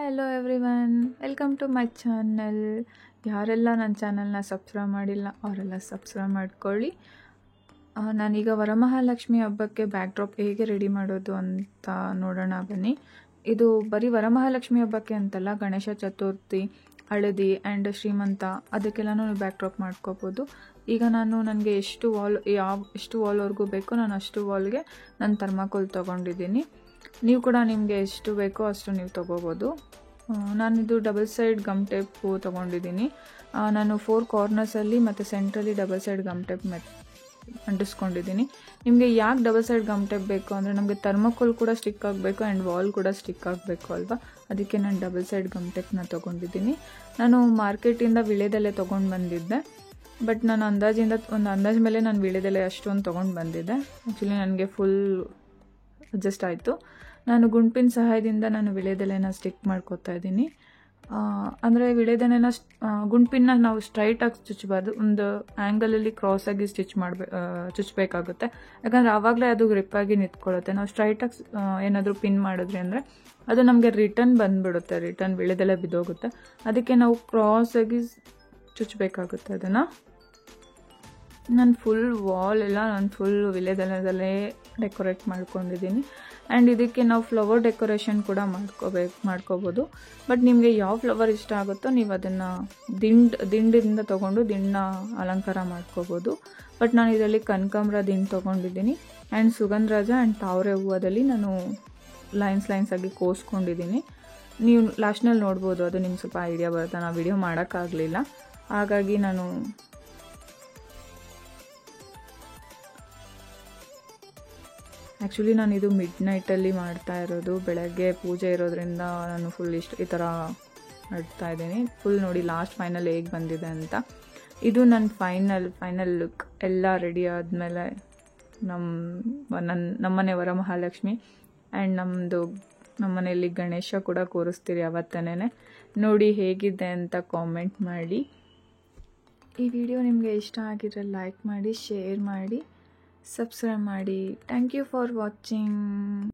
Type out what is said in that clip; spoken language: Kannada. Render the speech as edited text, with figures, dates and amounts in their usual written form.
Hello everyone, welcome to my channel. ಯಾರೆಲ್ಲ ನನ್ನ ಚಾನಲ್ನ ಸಬ್ಸ್ಕ್ರೈಬ್ ಮಾಡಿಲ್ಲ ಅವರೆಲ್ಲ ಸಬ್ಸ್ಕ್ರೈಬ್ ಮಾಡ್ಕೊಳ್ಳಿ. ನಾನೀಗ ವರಮಹಾಲಕ್ಷ್ಮಿ ಹಬ್ಬಕ್ಕೆ ಬ್ಯಾಕ್ಡ್ರಾಪ್ ಹೇಗೆ ರೆಡಿ ಮಾಡೋದು ಅಂತ ನೋಡೋಣ ಬನ್ನಿ. ಇದು ಬರೀ ವರಮಹಾಲಕ್ಷ್ಮಿ ಹಬ್ಬಕ್ಕೆ ಅಂತಲ್ಲ, ಗಣೇಶ ಚತುರ್ಥಿ, ಹಳದಿ ಆ್ಯಂಡ್ ಶ್ರೀಮಂತ ಅದಕ್ಕೆಲ್ಲನೂ ಬ್ಯಾಕ್ಡ್ರಾಪ್ ಮಾಡ್ಕೋಬೋದು. ಈಗ ನನಗೆ ಎಷ್ಟು ವಾಲ್ವರೆಗೂ ಬೇಕೋ ನಾನು ಅಷ್ಟು ವಾಲ್ಗೆ ನಾನು ಥರ್ಮಾಕೋಲ್ ತೊಗೊಂಡಿದ್ದೀನಿ. ನೀವು ಕೂಡ ನಿಮಗೆ ಎಷ್ಟು ಬೇಕೋ ಅಷ್ಟು ನೀವು ತೊಗೋಬೋದು. ನಾನಿದು ಡಬಲ್ ಸೈಡ್ ಗಮ್ ಟೇಪು ತೊಗೊಂಡಿದ್ದೀನಿ. ನಾನು 4 ಕಾರ್ನರ್ಸಲ್ಲಿ ಮತ್ತು ಸೆಂಟ್ರಲ್ಲಿ ಡಬಲ್ ಸೈಡ್ ಗಮ್ ಟೇಪ್ ಅಂಟಿಸ್ಕೊಂಡಿದ್ದೀನಿ. ನಿಮಗೆ ಯಾಕೆ ಡಬಲ್ ಸೈಡ್ ಗಮ್ ಟೇಪ್ ಬೇಕು ಅಂದರೆ, ನಮಗೆ ಥರ್ಮಾಕೋಲ್ ಕೂಡ ಸ್ಟಿಕ್ ಆಗಬೇಕು ಆ್ಯಂಡ್ ವಾಲ್ ಕೂಡ ಸ್ಟಿಕ್ ಆಗಬೇಕು ಅಲ್ವಾ, ಅದಕ್ಕೆ ನಾನು ಡಬಲ್ ಸೈಡ್ ಗಮ್ ಟೇಪ್ನ ತೊಗೊಂಡಿದ್ದೀನಿ. ನಾನು ಮಾರ್ಕೆಟಿಂದ ವಿಳೆದೆಲೆ ತೊಗೊಂಡು ಬಂದಿದ್ದೆ, ಬಟ್ ನಾನು ಅಂದಾಜು ಮೇಲೆ ನಾನು ವಿಳೆದೆಲೆ ಅಷ್ಟೊಂದು ತೊಗೊಂಡು ಬಂದಿದ್ದೆ. ಆ್ಯಕ್ಚುಲಿ ನನಗೆ ಫುಲ್ ಅಡ್ಜಸ್ಟ್ ಆಯಿತು. ನಾನು ಗುಂಪಿನ ಸಹಾಯದಿಂದ ನಾನು ವಿಳೆದೆಲೆನ ಸ್ಟಿಕ್ ಮಾಡ್ಕೋತಾ ಇದ್ದೀನಿ. ಅಂದರೆ ವಿಳೆದೆಲೆನ ಗುಂಪಿನ ನಾವು ಸ್ಟ್ರೈಟಾಗಿ ಚುಚ್ಚಬಾರ್ದು, ಒಂದು ಆ್ಯಂಗಲಲ್ಲಿ ಕ್ರಾಸಾಗಿ ಚುಚ್ಚಬೇಕಾಗುತ್ತೆ. ಯಾಕಂದರೆ ಆವಾಗಲೇ ಅದು ಗ್ರಿಪ್ಪಾಗಿ ನಿಂತ್ಕೊಳ್ಳುತ್ತೆ. ನಾವು ಸ್ಟ್ರೈಟಾಗಿ ಏನಾದರೂ ಪಿನ್ ಮಾಡಿದ್ರಿ ಅಂದರೆ ಅದು ನಮಗೆ ರಿಟರ್ನ್ ಬಂದುಬಿಡುತ್ತೆ, ರಿಟರ್ನ್ ವಿಳೆದೆಲೆ ಬಿದ್ದೋಗುತ್ತೆ. ಅದಕ್ಕೆ ನಾವು ಕ್ರಾಸಾಗಿ ಚುಚ್ಚಬೇಕಾಗುತ್ತೆ ಅದನ್ನು. ನಾನು ಫುಲ್ ವಾಲ್ ಎಲ್ಲ ಫುಲ್ ವಿಳೆದೆಲೆದಲ್ಲೇ ಡೆಕೋರೇಟ್ ಮಾಡ್ಕೊಂಡಿದ್ದೀನಿ. ಆ್ಯಂಡ್ ಇದಕ್ಕೆ ನಾವು ಫ್ಲವರ್ ಡೆಕೋರೇಷನ್ ಕೂಡ ಮಾಡ್ಕೋಬೋದು. ಬಟ್ ನಿಮಗೆ ಯಾವ ಫ್ಲವರ್ ಇಷ್ಟ ಆಗುತ್ತೋ ನೀವು ಅದನ್ನು ದಿಂಡಿಂದ ತೊಗೊಂಡು ದಿಂಡನ್ನ ಅಲಂಕಾರ ಮಾಡ್ಕೋಬೋದು. ಬಟ್ ನಾನು ಇದರಲ್ಲಿ ಕನಕಾಂಬರ ದಿಂಡು ತೊಗೊಂಡಿದ್ದೀನಿ ಆ್ಯಂಡ್ ಸುಗಂಧರಾಜ ಆ್ಯಂಡ್ ತಾವರೆ ಹೂವದಲ್ಲಿ ನಾನು ಲೈನ್ಸ್ ಆಗಿ ಕೋಸ್ಕೊಂಡಿದ್ದೀನಿ. ನೀವು ಲಾಸ್ಟ್ನಲ್ಲಿ ನೋಡ್ಬೋದು, ಅದು ನಿಮ್ಗೆ ಸ್ವಲ್ಪ ಐಡಿಯಾ ಬರುತ್ತೆ. ನಾನು ವಿಡಿಯೋ ಮಾಡೋಕ್ಕಾಗಲಿಲ್ಲ, ಹಾಗಾಗಿ ನಾನು ಆ್ಯಕ್ಚುಲಿ ಇದು ಮಿಡ್ ನೈಟಲ್ಲಿ ಮಾಡ್ತಾ ಇರೋದು. ಬೆಳಗ್ಗೆ ಪೂಜೆ ಇರೋದ್ರಿಂದ ನಾನು ಫುಲ್ ಈ ಥರ ಮಾಡ್ತಾ ಇದ್ದೀನಿ. ಫುಲ್ ನೋಡಿ ಲಾಸ್ಟ್ ಫೈನಲ್ ಹೇಗೆ ಬಂದಿದೆ ಅಂತ. ಇದು ನನ್ನ ಫೈನಲ್ ಲುಕ್. ಎಲ್ಲ ರೆಡಿ ಆದಮೇಲೆ ನಮ್ಮನೆ ವರಮಹಾಲಕ್ಷ್ಮಿ ಆ್ಯಂಡ್ ನಮ್ಮನೆಯಲ್ಲಿ ಗಣೇಶ ಕೂಡ ಕೂರಿಸ್ತೀರಿ ಅವತ್ತನೇ. ನೋಡಿ ಹೇಗಿದೆ ಅಂತ ಕಾಮೆಂಟ್ ಮಾಡಿ. ಈ ವಿಡಿಯೋ ನಿಮಗೆ ಇಷ್ಟ ಆಗಿದ್ರೆ ಲೈಕ್ ಮಾಡಿ, ಶೇರ್ ಮಾಡಿ, ಸಬ್ಸ್ಕ್ರೈಬ್ ಮಾಡಿ. Thank you for watching.